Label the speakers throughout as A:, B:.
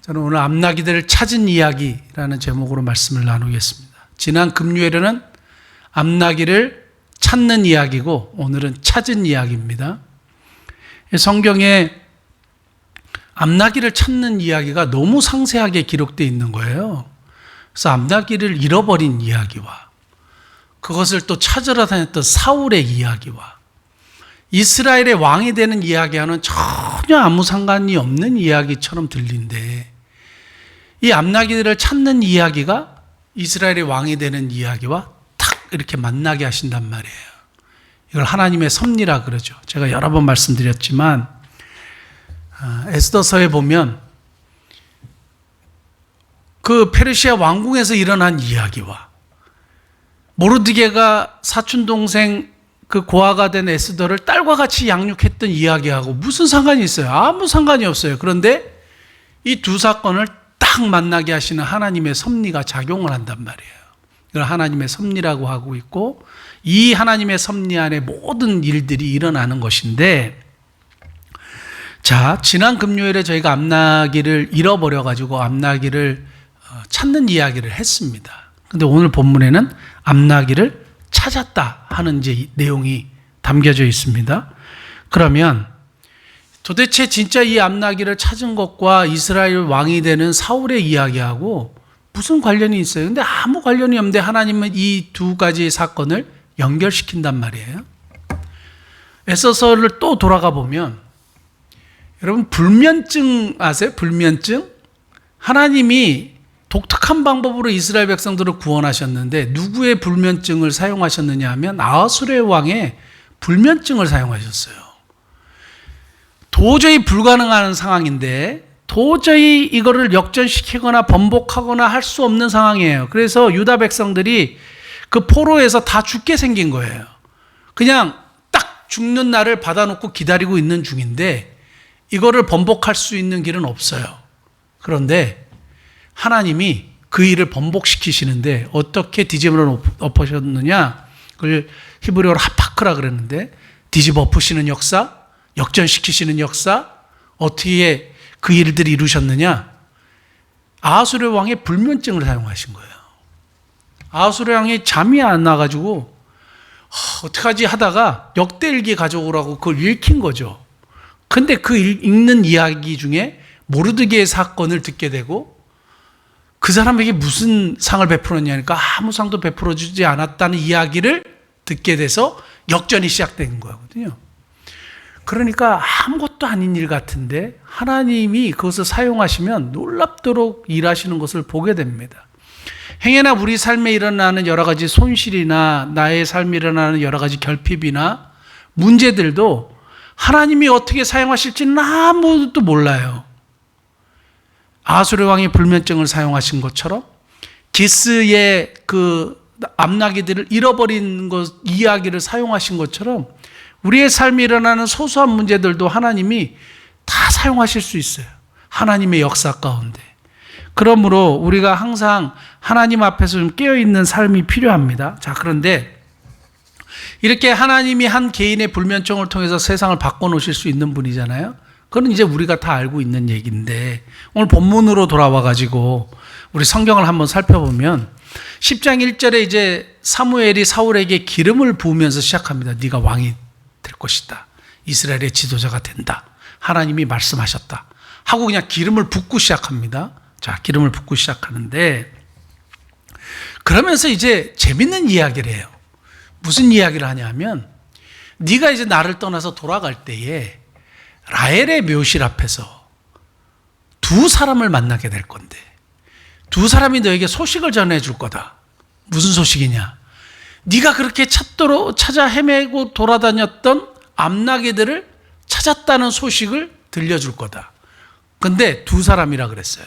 A: 저는 오늘 암나기들을 찾은 이야기라는 제목으로 말씀을 나누겠습니다. 지난 금요일에는 암나기를 찾는 이야기고 오늘은 찾은 이야기입니다. 성경에 암나기를 찾는 이야기가 너무 상세하게 기록되어 있는 거예요. 그래서 암나기를 잃어버린 이야기와 그것을 또 찾으러 다녔던 사울의 이야기와 이스라엘의 왕이 되는 이야기와는 전혀 아무 상관이 없는 이야기처럼 들리는데, 이 암나기들을 찾는 이야기가 이스라엘의 왕이 되는 이야기와 탁 이렇게 만나게 하신단 말이에요. 이걸 하나님의 섭리라 그러죠. 제가 여러 번 말씀드렸지만 에스더서에 보면 그 페르시아 왕궁에서 일어난 이야기와 모르드게가 사촌동생 그 고아가 된 에스더를 딸과 같이 양육했던 이야기하고 무슨 상관이 있어요? 아무 상관이 없어요. 그런데 이 두 사건을 딱 만나게 하시는 하나님의 섭리가 작용을 한단 말이에요. 이걸 하나님의 섭리라고 하고 있고, 이 하나님의 섭리 안에 모든 일들이 일어나는 것인데, 자, 지난 금요일에 저희가 암나기를 잃어버려가지고 암나기를 찾는 이야기를 했습니다. 근데 오늘 본문에는 암나기를 찾았다 하는 이제 내용이 담겨져 있습니다. 그러면 도대체 진짜 이 암나기를 찾은 것과 이스라엘 왕이 되는 사울의 이야기하고 무슨 관련이 있어요? 근데 아무 관련이 없는데 하나님은 이 두 가지 사건을 연결시킨단 말이에요. 에스더서를 또 돌아가 보면, 여러분 불면증 아세요? 불면증? 하나님이 독특한 방법으로 이스라엘 백성들을 구원하셨는데 누구의 불면증을 사용하셨느냐 하면 아하수르의 왕의 불면증을 사용하셨어요. 도저히 불가능한 상황인데 도저히 이거를 역전시키거나 번복하거나 할 수 없는 상황이에요. 그래서 유다 백성들이 그 포로에서 다 죽게 생긴 거예요. 그냥 딱 죽는 날을 받아놓고 기다리고 있는 중인데 이거를 번복할 수 있는 길은 없어요. 그런데 하나님이 그 일을 번복시키시는데 어떻게 뒤집어 엎으셨느냐? 그걸 히브리어로 하파크라 그랬는데, 뒤집어 엎으시는 역사, 역전시키시는 역사, 어떻게 그 일들을 이루셨느냐? 아하수르 왕의 불면증을 사용하신 거예요. 아하수르 왕이 잠이 안 나가지고 어떡하지 하다가 역대일기 가져오라고 그걸 읽힌 거죠. 근데 그 읽는 이야기 중에 모르드게의 사건을 듣게 되고, 그 사람에게 무슨 상을 베풀었냐니까 아무 상도 베풀어 주지 않았다는 이야기를 듣게 돼서 역전이 시작된 거거든요. 그러니까 아무것도 아닌 일 같은데 하나님이 그것을 사용하시면 놀랍도록 일하시는 것을 보게 됩니다. 행여나 우리 삶에 일어나는 여러 가지 손실이나 나의 삶에 일어나는 여러 가지 결핍이나 문제들도 하나님이 어떻게 사용하실지는 아무도 몰라요. 아하수르 왕이 불면증을 사용하신 것처럼 기스의 그 암나기들을 잃어버린 것 이야기를 사용하신 것처럼 우리의 삶에 일어나는 소소한 문제들도 하나님이 다 사용하실 수 있어요. 하나님의 역사 가운데. 그러므로 우리가 항상 하나님 앞에서 좀 깨어있는 삶이 필요합니다. 자, 그런데 이렇게 하나님이 한 개인의 불면증을 통해서 세상을 바꿔놓으실 수 있는 분이잖아요. 그건 이제 우리가 다 알고 있는 얘기인데, 오늘 본문으로 돌아와가지고 우리 성경을 한번 살펴보면 10장 1절에 이제 사무엘이 사울에게 기름을 부으면서 시작합니다. 네가 왕이 될 것이다. 이스라엘의 지도자가 된다. 하나님이 말씀하셨다. 하고 그냥 기름을 붓고 시작합니다. 자, 기름을 붓고 시작하는데, 그러면서 이제 재밌는 이야기를 해요. 무슨 이야기를 하냐면, 네가 이제 나를 떠나서 돌아갈 때에 라헬의 묘실 앞에서 두 사람을 만나게 될 건데, 두 사람이 너에게 소식을 전해줄 거다. 무슨 소식이냐? 네가 그렇게 찾아 헤매고 돌아다녔던 암나기들을 찾았다는 소식을 들려줄 거다. 근데 두 사람이라 그랬어요.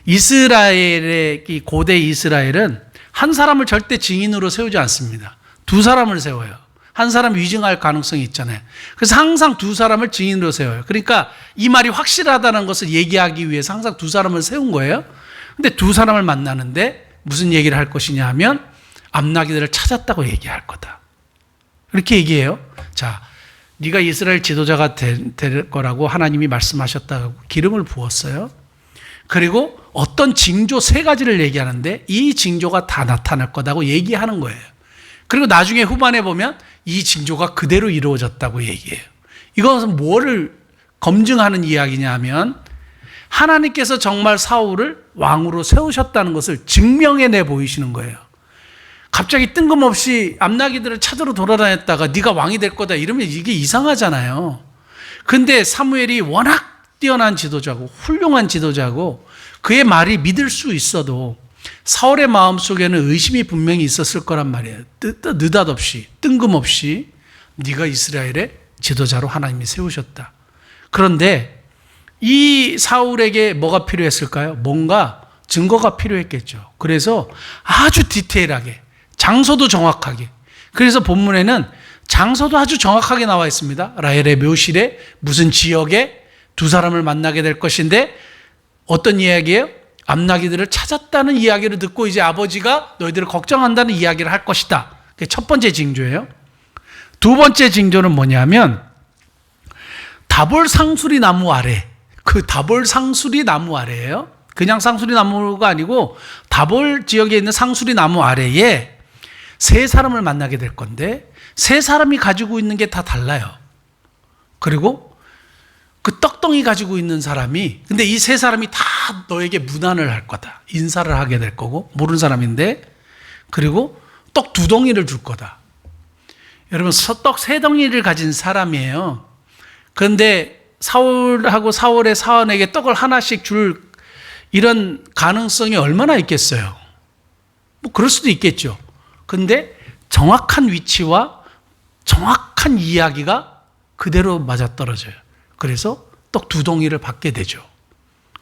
A: 이스라엘의 이 고대 이스라엘은 한 사람을 절대 증인으로 세우지 않습니다. 두 사람을 세워요. 한 사람 위증할 가능성이 있잖아요. 그래서 항상 두 사람을 증인으로 세워요. 그러니까 이 말이 확실하다는 것을 얘기하기 위해서 항상 두 사람을 세운 거예요. 근데 두 사람을 만나는데 무슨 얘기를 할 것이냐 하면 암나기들을 찾았다고 얘기할 거다. 이렇게 얘기해요. 자, 네가 이스라엘 지도자가 될 거라고 하나님이 말씀하셨다고 기름을 부었어요. 그리고 어떤 징조 3가지를 얘기하는데 이 징조가 다 나타날 거다고 얘기하는 거예요. 그리고 나중에 후반에 보면 이 징조가 그대로 이루어졌다고 얘기해요. 이것은 뭐를 검증하는 이야기냐 하면 하나님께서 정말 사울을 왕으로 세우셨다는 것을 증명해내 보이시는 거예요. 갑자기 뜬금없이 암나기들을 찾으러 돌아다녔다가 네가 왕이 될 거다 이러면 이게 이상하잖아요. 근데 사무엘이 워낙 뛰어난 지도자고 훌륭한 지도자고 그의 말이 믿을 수 있어도 사울의 마음속에는 의심이 분명히 있었을 거란 말이에요. 느닷없이 뜬금없이 네가 이스라엘의 지도자로 하나님이 세우셨다. 그런데 이 사울에게 뭐가 필요했을까요? 뭔가 증거가 필요했겠죠. 그래서 아주 디테일하게 장소도 정확하게, 그래서 본문에는 장소도 아주 정확하게 나와 있습니다. 라헬의 묘실에 무슨 지역에 두 사람을 만나게 될 것인데 어떤 이야기예요? 암나기들을 찾았다는 이야기를 듣고 이제 아버지가 너희들을 걱정한다는 이야기를 할 것이다. 그게 첫 번째 징조예요. 두 번째 징조는 뭐냐면 다볼 상수리 나무 아래, 그 다볼 상수리 나무 아래예요. 그냥 상수리 나무가 아니고 다볼 지역에 있는 상수리 나무 아래에 3사람을 만나게 될 건데 3사람이 가지고 있는 게 다 달라요. 그리고 그 떡덩이 가지고 있는 사람이, 근데 이 3사람이 다 너에게 문안을 할 거다. 인사를 하게 될 거고 모르는 사람인데, 그리고 떡 2덩이를 줄 거다. 여러분 떡 3덩이를 가진 사람이에요. 그런데 사울하고 사울의 사원에게 떡을 하나씩 줄 이런 가능성이 얼마나 있겠어요? 뭐 그럴 수도 있겠죠. 근데 정확한 위치와 정확한 이야기가 그대로 맞아떨어져요. 그래서 떡 2덩이를 받게 되죠.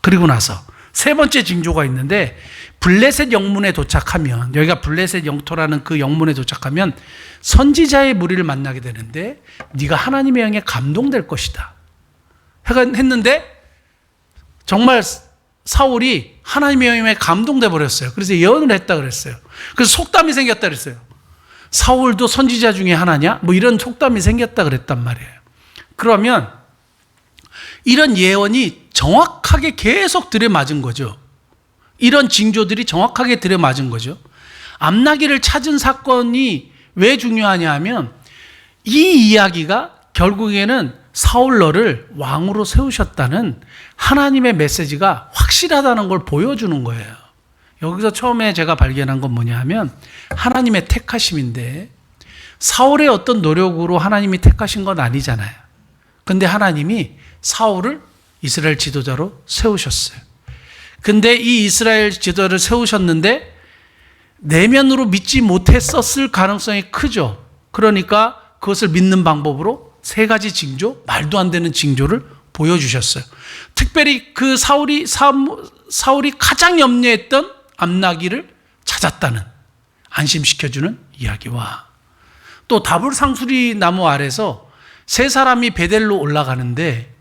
A: 그리고 나서 3번째 징조가 있는데 블레셋 영문에 도착하면, 여기가 블레셋 영토라는 그 영문에 도착하면 선지자의 무리를 만나게 되는데 네가 하나님의 영에 감동될 것이다 했는데 정말 사울이 하나님의 영에 감동돼 버렸어요. 그래서 예언을 했다 그랬어요. 그래서 속담이 생겼다 그랬어요. 사울도 선지자 중에 하나냐? 뭐 이런 속담이 생겼다 그랬단 말이에요. 그러면 이런 예언이 정확하게 계속 들여맞은 거죠. 이런 징조들이 정확하게 들여맞은 거죠. 암나기를 찾은 사건이 왜 중요하냐 하면 이 이야기가 결국에는 사울 너를 왕으로 세우셨다는 하나님의 메시지가 확실하다는 걸 보여주는 거예요. 여기서 처음에 제가 발견한 건 뭐냐 하면 하나님의 택하심인데 사울의 어떤 노력으로 하나님이 택하신 건 아니잖아요. 근데 하나님이 사울을 이스라엘 지도자로 세우셨어요. 근데 이 이스라엘 지도자를 세우셨는데 내면으로 믿지 못했었을 가능성이 크죠. 그러니까 그것을 믿는 방법으로 3가지 징조, 말도 안 되는 징조를 보여주셨어요. 특별히 그 사울이 가장 염려했던 암나기를 찾았다는 안심시켜주는 이야기와 또 다불 상수리 나무 아래서 3사람이 베델로 올라가는데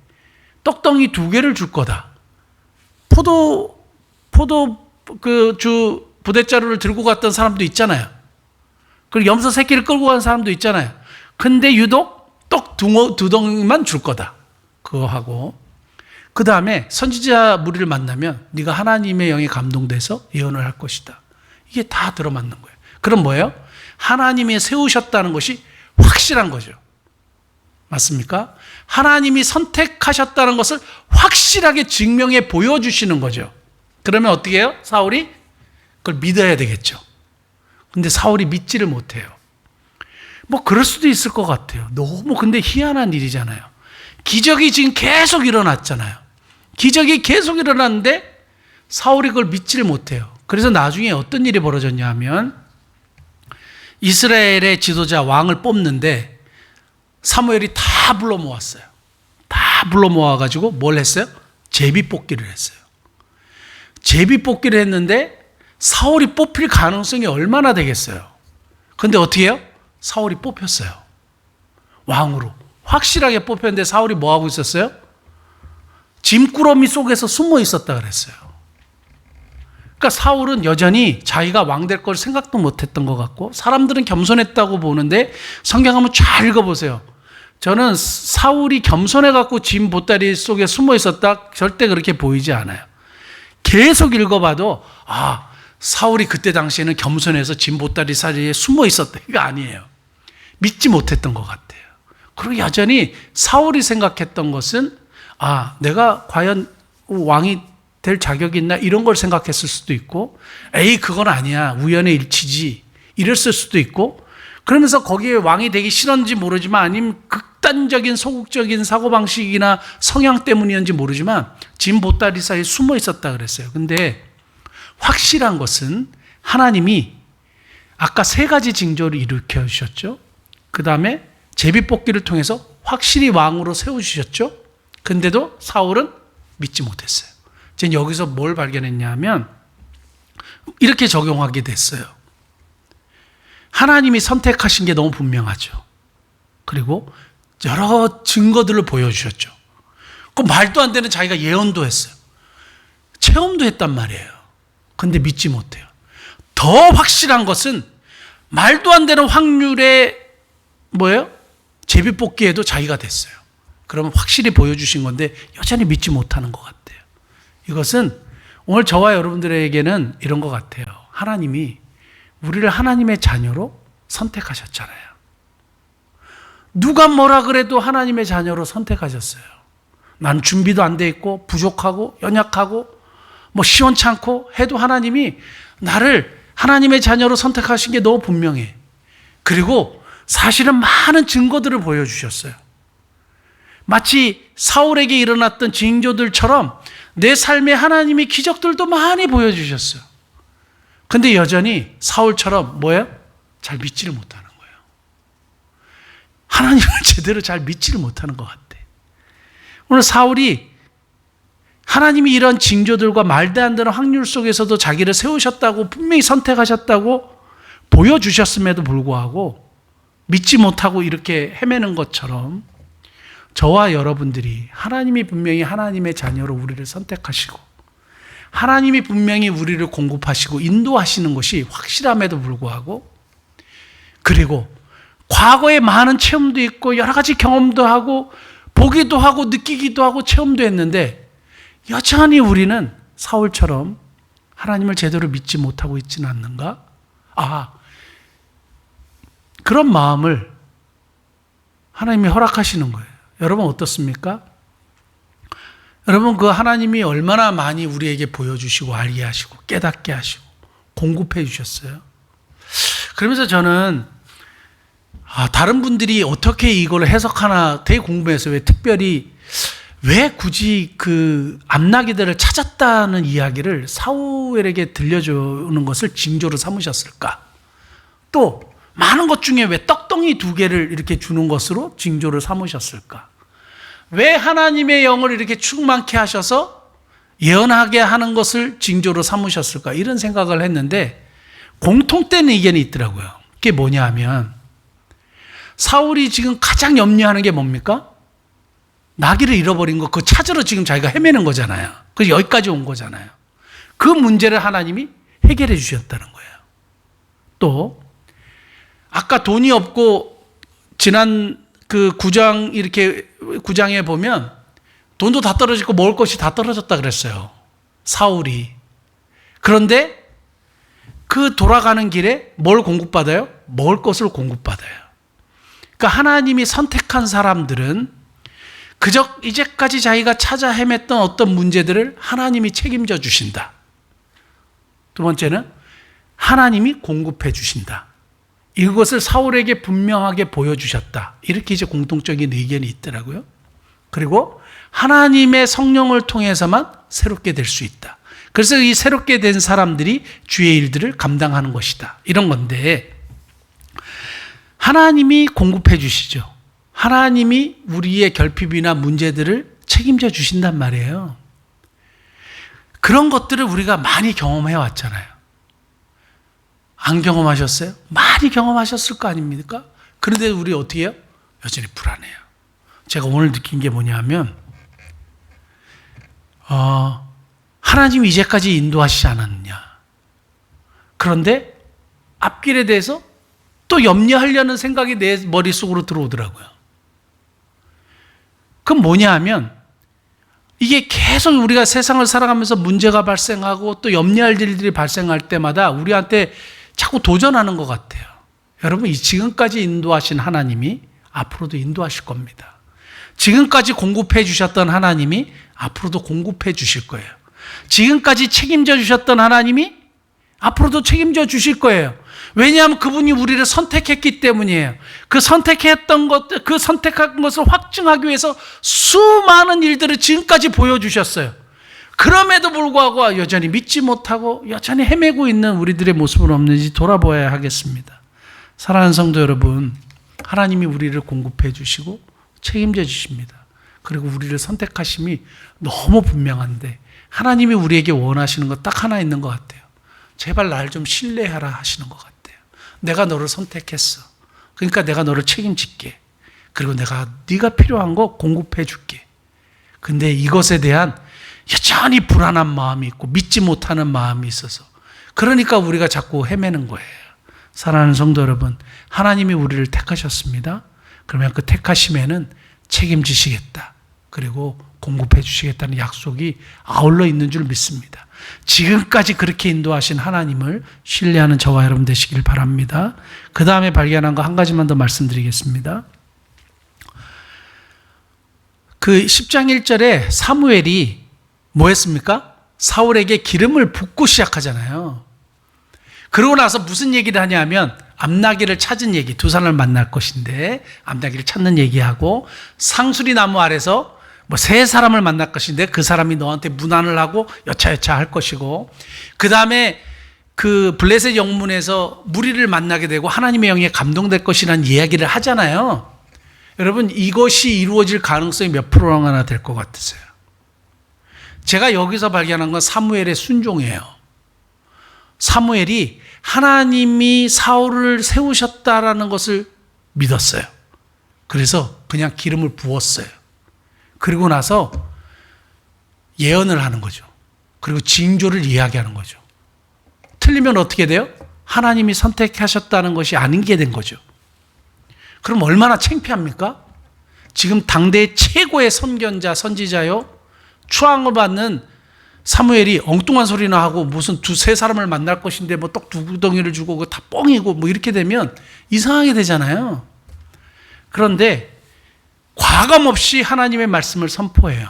A: 떡덩이 2개를 줄 거다. 포도 그 주 부대자루를 들고 갔던 사람도 있잖아요. 그리고 염소 새끼를 끌고 간 사람도 있잖아요. 근데 유독 떡 2덩이만 줄 거다. 그거 하고 그 다음에 선지자 무리를 만나면 네가 하나님의 영에 감동돼서 예언을 할 것이다. 이게 다 들어맞는 거예요. 그럼 뭐예요? 하나님이 세우셨다는 것이 확실한 거죠. 맞습니까? 하나님이 선택하셨다는 것을 확실하게 증명해 보여주시는 거죠. 그러면 어떻게 해요? 사울이 그걸 믿어야 되겠죠. 근데 사울이 믿지를 못해요. 뭐 그럴 수도 있을 것 같아요. 너무 근데 희한한 일이잖아요. 기적이 지금 계속 일어났잖아요. 기적이 계속 일어났는데 사울이 그걸 믿지를 못해요. 그래서 나중에 어떤 일이 벌어졌냐 하면 이스라엘의 지도자 왕을 뽑는데 사무엘이 다 불러 모았어요. 다 불러 모아가지고 뭘 했어요? 제비뽑기를 했어요. 제비뽑기를 했는데 사울이 뽑힐 가능성이 얼마나 되겠어요? 근데 어떻게 해요? 사울이 뽑혔어요. 왕으로. 확실하게 뽑혔는데 사울이 뭐하고 있었어요? 짐꾸러미 속에서 숨어 있었다 그랬어요. 그러니까 사울은 여전히 자기가 왕 될 걸 생각도 못했던 것 같고 사람들은 겸손했다고 보는데 성경 한번 잘 읽어보세요. 저는 사울이 겸손해갖고 짐 보따리 속에 숨어 있었다 절대 그렇게 보이지 않아요. 계속 읽어봐도 사울이 그때 당시에는 겸손해서 진 보따리 사이에 숨어 있었다. 이거 아니에요. 믿지 못했던 것 같아요. 그리고 여전히 사울이 생각했던 것은 내가 과연 왕이 될 자격이 있나 이런 걸 생각했을 수도 있고, 그건 아니야, 우연의 일치지 이랬을 수도 있고, 그러면서 거기에 왕이 되기 싫었는지 모르지만, 아니면 극단적인 소극적인 사고방식이나 성향 때문이었는지 모르지만 진 보따리 사이에 숨어 있었다 그랬어요. 근데 확실한 것은 하나님이 아까 3가지 징조를 일으켜 주셨죠. 그 다음에 제비뽑기를 통해서 확실히 왕으로 세워주셨죠. 근데도 사울은 믿지 못했어요. 저는 여기서 뭘 발견했냐면 이렇게 적용하게 됐어요. 하나님이 선택하신 게 너무 분명하죠. 그리고 여러 증거들을 보여주셨죠. 그 말도 안 되는 자기가 예언도 했어요. 체험도 했단 말이에요. 근데 믿지 못해요. 더 확실한 것은 말도 안 되는 확률의 제비뽑기에도 자기가 됐어요. 그러면 확실히 보여주신 건데 여전히 믿지 못하는 것 같아요. 이것은 오늘 저와 여러분들에게는 이런 것 같아요. 하나님이 우리를 하나님의 자녀로 선택하셨잖아요. 누가 뭐라 그래도 하나님의 자녀로 선택하셨어요. 난 준비도 안 돼 있고 부족하고 연약하고 시원찮고 해도 하나님이 나를 하나님의 자녀로 선택하신 게 너무 분명해. 그리고 사실은 많은 증거들을 보여주셨어요. 마치 사울에게 일어났던 징조들처럼 내 삶에 하나님이 기적들도 많이 보여주셨어요. 근데 여전히 사울처럼 잘 믿지를 못하는 거예요. 하나님을 제대로 잘 믿지를 못하는 것 같아. 오늘 사울이 하나님이 이런 징조들과 말도 안 되는 확률 속에서도 자기를 세우셨다고, 분명히 선택하셨다고 보여주셨음에도 불구하고 믿지 못하고 이렇게 헤매는 것처럼 저와 여러분들이 하나님이 분명히 하나님의 자녀로 우리를 선택하시고 하나님이 분명히 우리를 공급하시고 인도하시는 것이 확실함에도 불구하고, 그리고 과거에 많은 체험도 있고 여러 가지 경험도 하고 보기도 하고 느끼기도 하고 체험도 했는데 여전히 우리는 사울처럼 하나님을 제대로 믿지 못하고 있지는 않는가? 그런 마음을 하나님이 허락하시는 거예요. 여러분 어떻습니까? 여러분 그 하나님이 얼마나 많이 우리에게 보여주시고 알게 하시고 깨닫게 하시고 공급해 주셨어요. 그러면서 저는 다른 분들이 어떻게 이걸 해석하나 되게 궁금해서, 왜 굳이 그 암나기들을 찾았다는 이야기를 사울에게 들려주는 것을 징조로 삼으셨을까? 또 많은 것 중에 왜 떡덩이 2개를 이렇게 주는 것으로 징조를 삼으셨을까? 왜 하나님의 영을 이렇게 충만케 하셔서 예언하게 하는 것을 징조로 삼으셨을까? 이런 생각을 했는데 공통된 의견이 있더라고요. 그게 뭐냐 하면, 사울이 지금 가장 염려하는 게 뭡니까? 나귀를 잃어버린 거, 그거 찾으러 지금 자기가 헤매는 거잖아요. 그래서 여기까지 온 거잖아요. 그 문제를 하나님이 해결해 주셨다는 거예요. 또 아까 돈이 없고 지난 그 9장에 보면 돈도 다 떨어지고 먹을 것이 다 떨어졌다 그랬어요. 사울이. 그런데 그 돌아가는 길에 뭘 공급받아요? 먹을 것을 공급받아요. 그러니까 하나님이 선택한 사람들은 그저 이제까지 자기가 찾아 헤맸던 어떤 문제들을 하나님이 책임져 주신다. 두 번째는 하나님이 공급해 주신다. 이것을 사울에게 분명하게 보여주셨다. 이렇게 이제 공통적인 의견이 있더라고요. 그리고 하나님의 성령을 통해서만 새롭게 될 수 있다. 그래서 이 새롭게 된 사람들이 주의 일들을 감당하는 것이다. 이런 건데, 하나님이 공급해 주시죠. 하나님이 우리의 결핍이나 문제들을 책임져 주신단 말이에요. 그런 것들을 우리가 많이 경험해 왔잖아요. 안 경험하셨어요? 많이 경험하셨을 거 아닙니까? 그런데 우리 어떻게 해요? 여전히 불안해요. 제가 오늘 느낀 게 뭐냐면, 하나님이 이제까지 인도하시지 않았느냐. 그런데 앞길에 대해서 또 염려하려는 생각이 내 머릿속으로 들어오더라고요. 그건 뭐냐 하면, 이게 계속 우리가 세상을 살아가면서 문제가 발생하고 또 염려할 일들이 발생할 때마다 우리한테 자꾸 도전하는 것 같아요. 여러분, 이 지금까지 인도하신 하나님이 앞으로도 인도하실 겁니다. 지금까지 공급해 주셨던 하나님이 앞으로도 공급해 주실 거예요. 지금까지 책임져 주셨던 하나님이 앞으로도 책임져 주실 거예요. 왜냐하면 그분이 우리를 선택했기 때문이에요. 그 선택했던 것, 그 선택한 것을 확증하기 위해서 수많은 일들을 지금까지 보여주셨어요. 그럼에도 불구하고 여전히 믿지 못하고 여전히 헤매고 있는 우리들의 모습은 없는지 돌아보아야 하겠습니다. 사랑하는 성도 여러분, 하나님이 우리를 공급해 주시고 책임져 주십니다. 그리고 우리를 선택하심이 너무 분명한데 하나님이 우리에게 원하시는 것 딱 하나 있는 것 같아요. 제발 날 좀 신뢰하라 하시는 것 같아요. 내가 너를 선택했어. 그러니까 내가 너를 책임질게. 그리고 내가 네가 필요한 거 공급해 줄게. 근데 이것에 대한 여전히 불안한 마음이 있고 믿지 못하는 마음이 있어서 그러니까 우리가 자꾸 헤매는 거예요. 사랑하는 성도 여러분, 하나님이 우리를 택하셨습니다. 그러면 그 택하심에는 책임지시겠다. 그리고 공급해 주시겠다는 약속이 아울러 있는 줄 믿습니다. 지금까지 그렇게 인도하신 하나님을 신뢰하는 저와 여러분 되시길 바랍니다. 그 다음에 발견한 거 한 가지만 더 말씀드리겠습니다. 그 10장 1절에 사무엘이 뭐 했습니까? 사울에게 기름을 붓고 시작하잖아요. 그러고 나서 무슨 얘기를 하냐면 암나기를 찾은 얘기, 두 사람을 만날 것인데 암나기를 찾는 얘기하고 상수리 나무 아래서 뭐 세 사람을 만날 것인데 그 사람이 너한테 문안을 하고 여차여차 할 것이고, 그 다음에 그 블레셋 영문에서 무리를 만나게 되고 하나님의 영에 감동될 것이라는 이야기를 하잖아요. 여러분, 이것이 이루어질 가능성이 몇 프로나 될 것 같으세요? 제가 여기서 발견한 건 사무엘의 순종이에요. 사무엘이 하나님이 사울을 세우셨다라는 것을 믿었어요. 그래서 그냥 기름을 부었어요. 그리고 나서 예언을 하는 거죠. 그리고 징조를 이야기하는 거죠. 틀리면 어떻게 돼요? 하나님이 선택하셨다는 것이 아닌 게 된 거죠. 그럼 얼마나 창피합니까? 지금 당대의 최고의 선견자, 선지자요, 추앙을 받는 사무엘이 엉뚱한 소리나 하고 무슨 두세 사람을 만날 것인데 뭐 떡 두 구덩이를 주고 그거 다 뻥이고 뭐 이렇게 되면 이상하게 되잖아요. 그런데 과감없이 하나님의 말씀을 선포해요.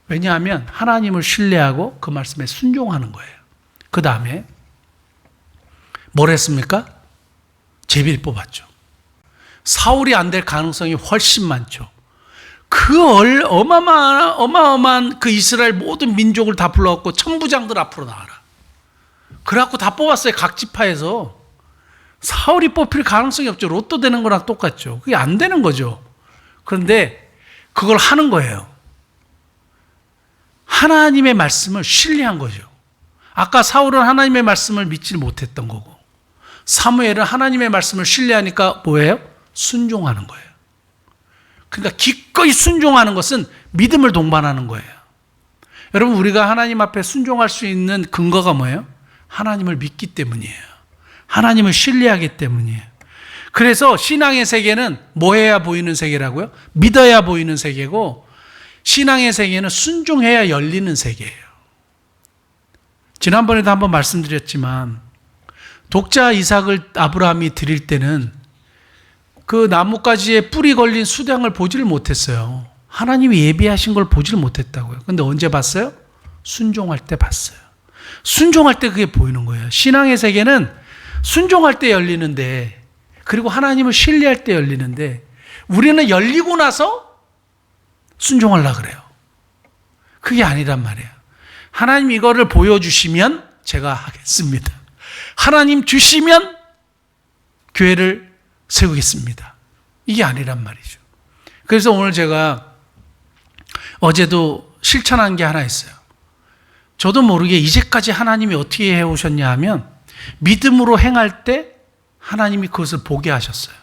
A: 왜냐하면 하나님을 신뢰하고 그 말씀에 순종하는 거예요. 그 다음에 뭘 했습니까? 제비를 뽑았죠. 사울이 안 될 가능성이 훨씬 많죠. 그 어마어마한 그 이스라엘 모든 민족을 다 불러갖고 천부장들 앞으로 나와라. 그래갖고 다 뽑았어요. 각 지파에서. 사울이 뽑힐 가능성이 없죠. 로또 되는 거랑 똑같죠. 그게 안 되는 거죠. 그런데 그걸 하는 거예요. 하나님의 말씀을 신뢰한 거죠. 아까 사울은 하나님의 말씀을 믿지 못했던 거고, 사무엘은 하나님의 말씀을 신뢰하니까 뭐예요? 순종하는 거예요. 그러니까 기꺼이 순종하는 것은 믿음을 동반하는 거예요. 여러분, 우리가 하나님 앞에 순종할 수 있는 근거가 뭐예요? 하나님을 믿기 때문이에요. 하나님을 신뢰하기 때문이에요. 그래서 신앙의 세계는 뭐 해야 보이는 세계라고요? 믿어야 보이는 세계고, 신앙의 세계는 순종해야 열리는 세계예요. 지난번에도 한번 말씀드렸지만 독자 이삭을 아브라함이 드릴 때는 그 나뭇가지에 뿌리 걸린 수량을 보지를 못했어요. 하나님이 예비하신 걸 보지를 못했다고요. 근데 언제 봤어요? 순종할 때 봤어요. 순종할 때 그게 보이는 거예요. 신앙의 세계는 순종할 때 열리는데, 그리고 하나님을 신뢰할 때 열리는데, 우리는 열리고 나서 순종하려고 그래요. 그게 아니란 말이에요. 하나님 이거를 보여주시면 제가 하겠습니다. 하나님 주시면 교회를 세우겠습니다. 이게 아니란 말이죠. 그래서 오늘 제가 어제도 실천한 게 하나 있어요. 저도 모르게 이제까지 하나님이 어떻게 해오셨냐 하면 믿음으로 행할 때 하나님이 그것을 보게 하셨어요.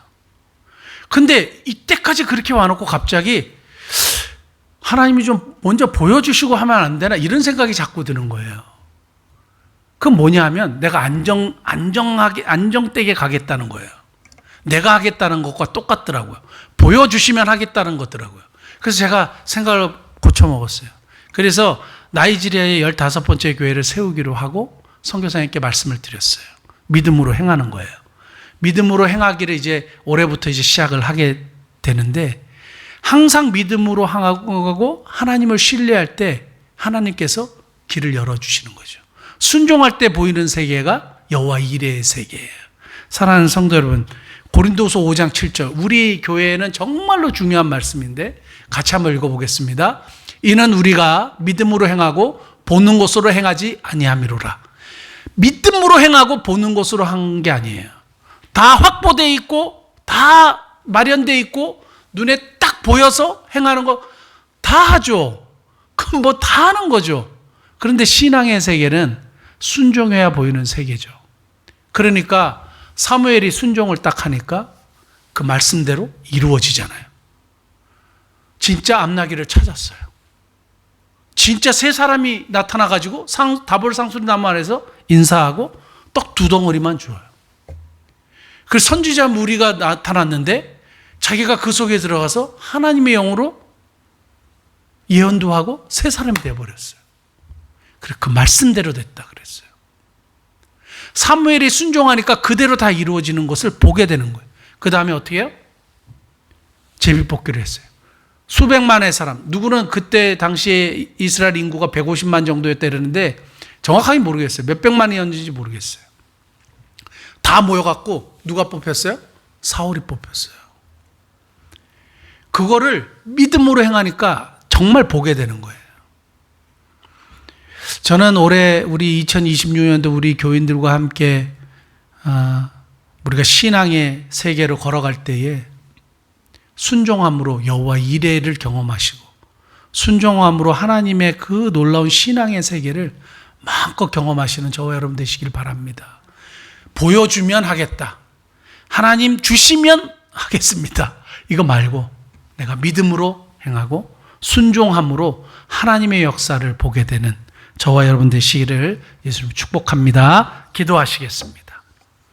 A: 근데 이때까지 그렇게 와놓고 갑자기 하나님이 좀 먼저 보여주시고 하면 안 되나 이런 생각이 자꾸 드는 거예요. 그건 뭐냐 하면 내가 안정되게 가겠다는 거예요. 내가 하겠다는 것과 똑같더라고요. 보여주시면 하겠다는 거더라고요. 그래서 제가 생각을 고쳐먹었어요. 그래서 나이지리아의 15번째 교회를 세우기로 하고 선교사님께 말씀을 드렸어요. 믿음으로 행하는 거예요. 믿음으로 행하기를 이제 올해부터 이제 시작을 하게 되는데, 항상 믿음으로 행하고 하나님을 신뢰할 때 하나님께서 길을 열어주시는 거죠. 순종할 때 보이는 세계가 여호와 이레의 세계예요. 사랑하는 성도 여러분, 고린도서 5장 7절, 우리 교회에는 정말로 중요한 말씀인데 같이 한번 읽어보겠습니다. 이는 우리가 믿음으로 행하고 보는 것으로 행하지 아니함이로라. 믿음으로 행하고 보는 것으로 한 게 아니에요. 다 확보되어 있고 다 마련되어 있고 눈에 딱 보여서 행하는 거 다 하죠. 그럼 뭐 다 하는 거죠. 그런데 신앙의 세계는 순종해야 보이는 세계죠. 그러니까 사무엘이 순종을 딱 하니까 그 말씀대로 이루어지잖아요. 진짜 암나귀를 찾았어요. 진짜 세 사람이 나타나가지고 다볼 상수리 나무 아래서 인사하고 떡 2덩어리만 줘요. 그 선지자 무리가 나타났는데 자기가 그 속에 들어가서 하나님의 영으로 예언도 하고 세 사람이 되어버렸어요. 그래서 그 말씀대로 됐다 그랬어요. 사무엘이 순종하니까 그대로 다 이루어지는 것을 보게 되는 거예요. 그 다음에 어떻게 해요? 제비뽑기를 했어요. 수백만의 사람, 누구는 그때 당시에 이스라엘 인구가 150만 정도였다 그러는데 정확하게 모르겠어요. 몇백만이었는지 모르겠어요. 다 모여갖고 누가 뽑혔어요? 사울이 뽑혔어요. 그거를 믿음으로 행하니까 정말 보게 되는 거예요. 저는 올해 우리 2026년도 우리 교인들과 함께 우리가 신앙의 세계로 걸어갈 때에 순종함으로 여호와 이레를 경험하시고 순종함으로 하나님의 그 놀라운 신앙의 세계를 마음껏 경험하시는 저와 여러분 되시길 바랍니다. 보여주면 하겠다. 하나님 주시면 하겠습니다. 이거 말고 내가 믿음으로 행하고 순종함으로 하나님의 역사를 보게 되는 저와 여러분 되시기를 예수님 축복합니다. 기도하시겠습니다.